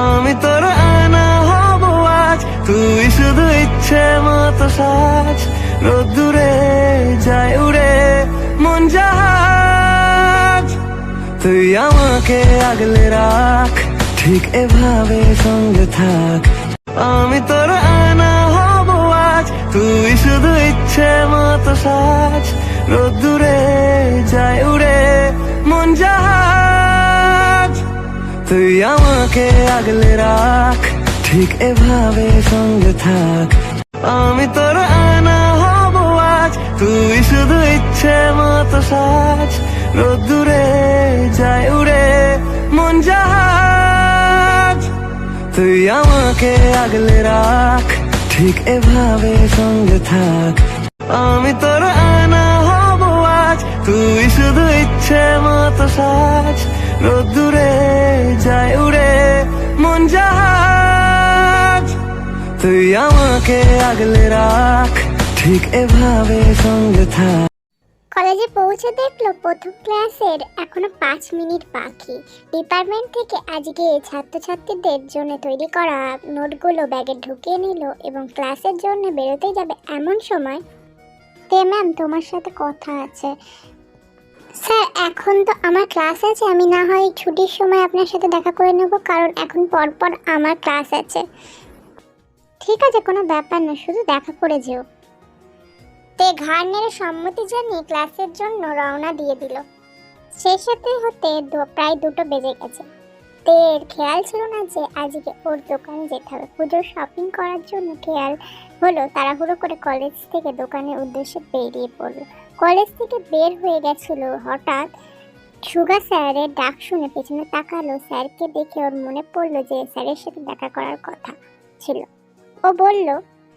আমি তোর আয়না হব আজ, তুই শুধু ইচ্ছে মতো সাজ। রোদ্দুরে যায় উড়ে মন জাহাজ, তুই আমাকে আগলে রাখ, ঠিক এভাবে সঙ্গে থাক। আমি তোর আয়না হব আজ, তুই শুধু ইচ্ছে মতো সাজ। রোদ্দুরে যায় উড়ে মন জাহাজ, তুই আমাকে আগলে রাখ, ঠিক এভাবে সঙ্গে থাক। আমি তোর আয়না হব আজ, তুই শুধু ইচ্ছে মতো সাজ। রোদ্দুরে যায় উড়ে মন জাহাজ, তুই আমাকে আগলে রাখ, ঠিক এভাবে সঙ্গে থাক। আমি তোর আয়না হব আজ, তুই শুধু ইচ্ছে মতো সাজ। রোদ্দুরে যায় উড়ে মন জাহাজ, তুই আমাকে আগলে রাখ, ঠিক এভাবে সঙ্গে থাক। কলেজে পৌঁছে দেখলো প্রথম ক্লাসের এখনো 5 মিনিট বাকি। ডিপার্টমেন্ট থেকে আজকে ছাত্রছাত্রীদের জন্য তৈরি করা নোটগুলো ব্যাগে ঢুকিয়ে নিল এবং ক্লাসের জন্য বেরোতে যাবে এমন সময়, ম্যাম তোমার সাথে কথা আছে। স্যার এখন তো আমার ক্লাস আছে, আমি না হয় ছুটির সময় আপনার সাথে দেখা করে নেব, কারণ এখন পরপর আমার ক্লাস আছে। ঠিক আছে, কোনো ব্যাপার না, শুধু দেখা করে যেও। ঘাড় নেড়ে সম্মতি জানিয়ে ক্লাসের জন্য রওনা দিয়ে দিল। সেই সাথে হতে প্রায় 2টো বেজে গেছে। তের খেয়াল ছিল না যে আজকে ওর দোকানে যেতে হবে। পুজোর শপিং করার জন্য খেয়াল হলো, তাড়াহুড়ো করে কলেজ থেকে দোকানের উদ্দেশ্যে বেরিয়ে পড়লো। কলেজ থেকে বের হয়ে গেছিল, হঠাৎ সুগা স্যারের ডাক শুনে পেছনে তাকালো। স্যারকে দেখে ওর মনে পড়লো যে স্যারের সাথে দেখা করার কথা ছিল। ও বলল,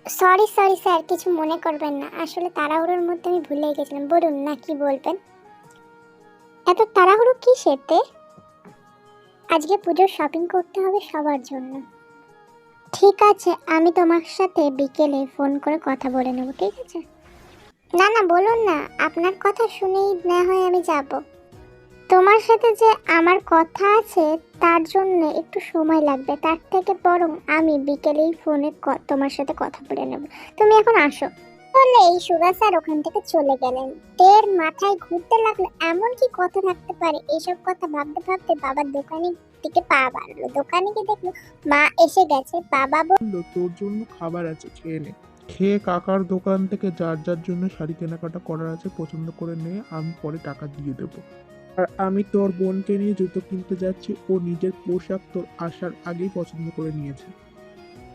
সরি স্যার, কিছু মনে করবেন না, আসলে তাড়াহুড়োর মধ্যে আমি ভুলে গেছিলাম। বলুন না, কি বলবেন? এত তাড়াহুড়ো কিসেতে? আজকে পুজোর শপিং করতে হবে সবার জন্য। ঠিক আছে, আমি তোমার সাথে বিকেলে ফোন করে কথা বলে নেব, ঠিক আছে? না বলুন না, আপনার কথা শুনেই না হয় আমি যাব। তোমার সাথে যে আমার কথা আছে তার জন্য একটু সময় লাগবে, তার থেকে বরং আমি বিকেলেই ফোনে তোমার সাথে কথা বলে নেব। তুমি এখন আসো। বলে এই সুগা স্যার ওখান থেকে চলে গেলেন। তের মাথায় ঘুরতে লাগলো, এমন কি কথা থাকতে পারে। এইসব কথা ভাবতে ভাবতে বাবার দোকানের দিকে পা বাড়লো। দোকানে গিয়ে দেখলো মা এসে গেছে। বাবা বলল, তোর জন্য খাবার আছে, খেয়ে নে। খেয়ে কাকার দোকান থেকে যার যার জন্য শাড়ি কেনাকাটা করার আছে পছন্দ করে নে, আমি পরে টাকা দিয়ে দেবো। আর আমি তোর বোনকে নিয়ে জুতো কিনতে যাচ্ছি, ও নিজের পোশাক তোর আসার আগেই পছন্দ করে নিয়েছে।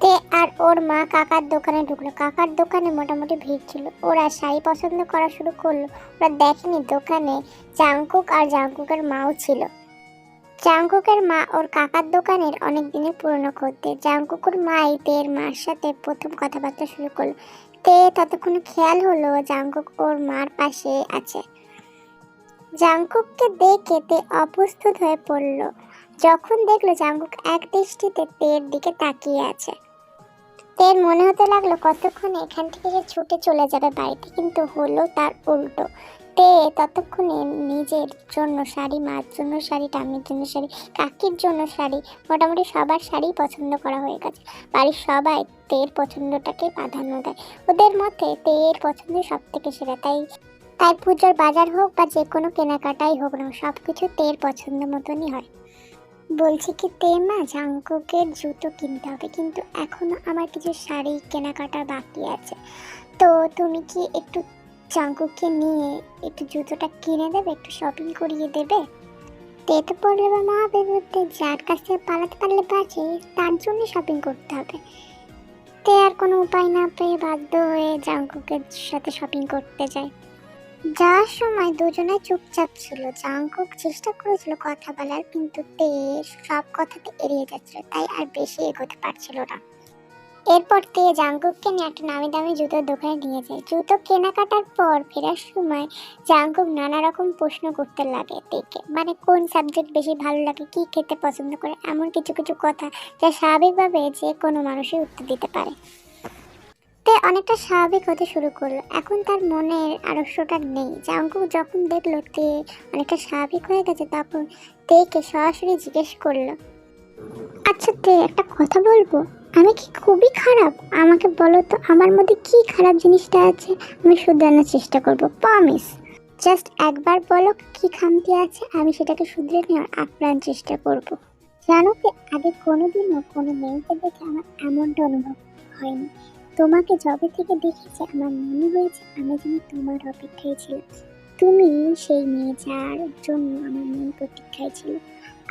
তে আর ওর মা কাকার দোকানে ঢুকলো। কাকার দোকানে মোটামুটি ভিড় ছিল। ওরা শাড়ি পছন্দ করা শুরু করলো। ওরা দেখেনি দোকানে জাংকুক আর জাংকুকের মাও ছিল। জাংকুকের মা ওর কাকার দোকানের অনেক দিনের পুরনো খদ্দের। জাংকুকের মাই তের মার সাথে প্রথম কথাবার্তা শুরু করলো। তে ততক্ষণে খেয়াল হলো জাংকুক ওর মার পাশে আছে। জাংকুককে দেখে তে অপ্রস্তুত হয়ে পড়ল। যখন দেখলো জাংকুক এক দৃষ্টিতে তের দিকে তাকিয়ে আছে, তের মনে হতে লাগলো কতক্ষণে এখান থেকে সে ছুটে চলে যাবে বাড়িতে, কিন্তু হলো তার উল্টো। তে ততক্ষণে নিজের জন্য শাড়ি, মার জন্য শাড়ি, টামির জন্য শাড়ি, কাকির জন্য শাড়ি, মোটামুটি সবার শাড়ি পছন্দ করা হয়ে গেছে। বাড়ির সবাই তের পছন্দটাকে প্রাধান্য দেয়। ওদের মধ্যে তের পছন্দ সব থেকে সেরা। তাই পুজোর বাজার হোক বা যে কোনো কেনাকাটাই হোক না, সব কিছু তের পছন্দ মতনই হয়। বলছি কি তে মা, জাংকুকের জুতো কিনতে হবে, কিন্তু এখনো আমার কিছু শাড়ি কেনাকাটা বাকি আছে। তো তুমি কি একটু জাংকুককে নিয়ে একটু জুতোটা কিনে দেবে, একটু শপিং করিয়ে দেবে? তে তো পড়লে বা মা বেরোতে, যার কাছে পালাতে পারলে বাঁচে, তার জন্য শপিং করতে হবে। তে আর কোনো উপায় না পেয়ে বাধ্য হয়ে জাংকুকের সাথে শপিং করতে যায়। যাওয়ার সময় দুজনে চুপচাপ ছিল। জাংকুক চেষ্টা করেছিল কথা বলার, কিন্তু তে সব কথাতে এড়িয়ে যাচ্ছিল, তাই আর বেশি এগোতে পারছিল না। এরপর তে জাংকুককে নিয়ে একটা নামি দামি জুতোর দোকানে নিয়ে যায়। জুতো কেনাকাটার পর ফেরার সময় জাংকুক নানা রকম প্রশ্ন করতে লাগে তেকে, মানে কোন সাবজেক্ট বেশি ভালো লাগে, কি খেতে পছন্দ করে, এমন কিছু কিছু কথা যা স্বাভাবিকভাবে যে কোনো মানুষই উত্তর দিতে পারে। তে অনেকটা স্বাভাবিক হতে শুরু করলো। এখন তার মনের আড়ষ্টটা নেই। জাংকুক যখন দেখলো তে অনেকটা স্বাভাবিক হয়ে গেছে, তখন তেকে সরাসরি জিজ্ঞেস করলো, আচ্ছা তে একটা কথা বলবো, আমি কি খুবই খারাপ? আমাকে বলো তো আমার মধ্যে কি খারাপ জিনিসটা আছে, আমি শুধরানোর চেষ্টা করব, প্রমিস। জাস্ট একবার বলো কি খামতি আছে, আমি সেটাকে শুধরে নেওয়ার আপ্রাণ চেষ্টা করব। জানো কি, আগে কোনোদিনও কোনো মেয়েকে দেখে আমার এমনটা অনুভব হয়নি। তোমাকে যবে থেকে দেখেছি আমার মনে হয়েছে আমি যেন তোমার অপেক্ষায় ছিলাম। তুমি সেই মেয়ে যার জন্য আমার মন প্রতীক্ষায় ছিল।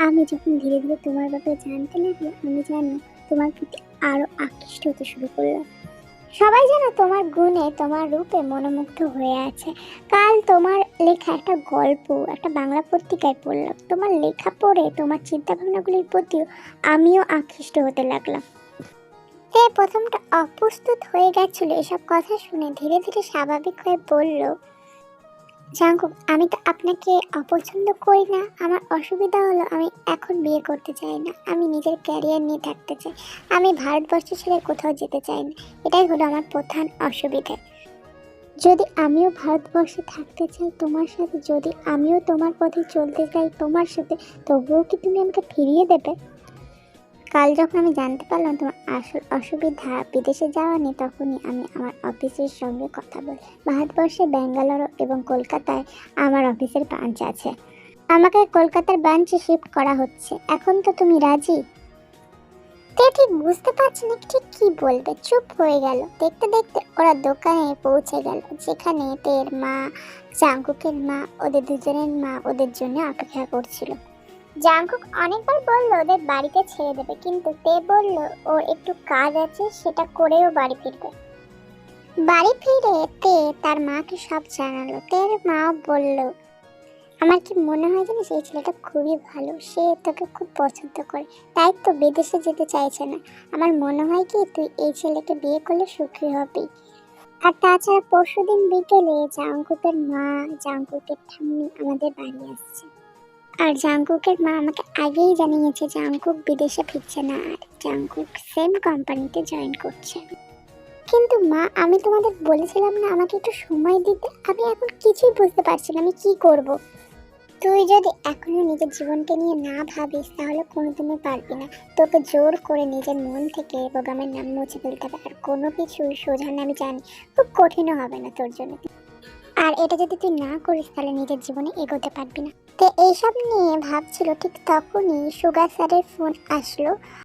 আমি যখন ধীরে ধীরে তোমার ব্যাপারে জানতে লাগলাম, আমি জানি তোমার প্রতি আরো আকৃষ্ট হতে শুরু করলাম। সবাই যেন তোমার গুণে তোমার রূপে মনোমুগ্ধ হয়ে আছে। কাল তোমার লেখা একটা গল্প একটা বাংলা পত্রিকায় পড়লাম। তোমার লেখা পড়ে তোমার চিন্তা ভাবনাগুলির প্রতিও আমিও আকৃষ্ট হতে লাগলাম। প্রথমটা অপ্রস্তুত হয়ে গেছিল এসব কথা শুনে ধীরে ধীরে স্বাভাবিক হয়ে বলল, জাঙ্কুক, আমি তো আপনাকে অপছন্দ করি না। আমার অসুবিধা হলো আমি এখন বিয়ে করতে চাই না। আমি নিজের ক্যারিয়ার নিয়ে থাকতে চাই। আমি ভারতবর্ষ ছেড়ে কোথাও যেতে চাই না। এটাই হলো আমার প্রধান অসুবিধা। যদি আমিও ভারতবর্ষে থাকতে চাই তোমার সাথে, যদি আমিও তোমার পথে চলতে চাই তোমার সাথে, তবুও কি তুমি আমাকে ফিরিয়ে দেবে? কাল যখন আমি জানতে পারলাম তোমার আসল অসুবিধা বিদেশে যাওয়া নেই, তখনই আমি আমার অফিসের সঙ্গে কথা বলি। ভারতবর্ষে ব্যাঙ্গালোর এবং কলকাতায় আমার অফিসের ব্রাঞ্চ আছে। আমাকে কলকাতার ব্রাঞ্চে শিফট করা হচ্ছে। এখন তো তুমি রাজি? তে ঠিক বুঝতে পারছি না ঠিক কি বলবে, চুপ হয়ে গেল। দেখতে দেখতে ওরা দোকানে পৌঁছে গেল, যেখানে তের মা, জাঙ্কুকের মা, ওদের দুজনের মা ওদের জন্য অপেক্ষা করছিল। জাঙ্কুক অনেকবার বললো ওদের বাড়িতে ছেড়ে দেবে, কিন্তু তে বলল ওর একটু কাজ আছে, সেটা করেও বাড়ি ফিরবে। বাড়ি ফিরে তে তার মাকে সব জানালো। তের মাও বলল, আমার কি মনে হয় জানিস, এই ছেলেটা খুবই ভালো, সে তোকে খুব পছন্দ করে, তাই তো বিদেশে যেতে চাইছে না। আমার মনে হয় কি তুই এই ছেলেকে বিয়ে করলে সুখী হবি। আর তাছাড়া পরশুদিন বিকেলে জাঙ্কুকের মা, জাঙ্কুকের ঠাম্মি আমাদের বাড়ি আসছে। আর জাঙ্কুকের মা আমাকে আগেই জানিয়েছে জাঙ্কুক বিদেশে ফিরছে না, আর জাঙ্কুক সেম কোম্পানিতে জয়েন করছে। কিন্তু মা, আমি তোমাদের বলেছিলাম না আমাকে একটু সময় দিতে? আমি এখন কিছুই বুঝতে পারছি না আমি কি করব। তুই যদি এখনো নিজের জীবনকে নিয়ে না ভাবিস তাহলে কোনোদিনও পারবি না। তোকে জোর করে নিজের মন থেকে বোগামের নাম মুছে ফেলতে হবে। আর কোনো কিছুই সোজা না, আমি জানি খুব কঠিনও হবে না তোর জন্য। আর এটা যদি তুই না করিস তাহলে নিজের জীবনে এগোতে পারবি না। তো এইসব নিয়ে ভাবছিল, ঠিক তখনই সুগা স্যারের ফোন আসলো।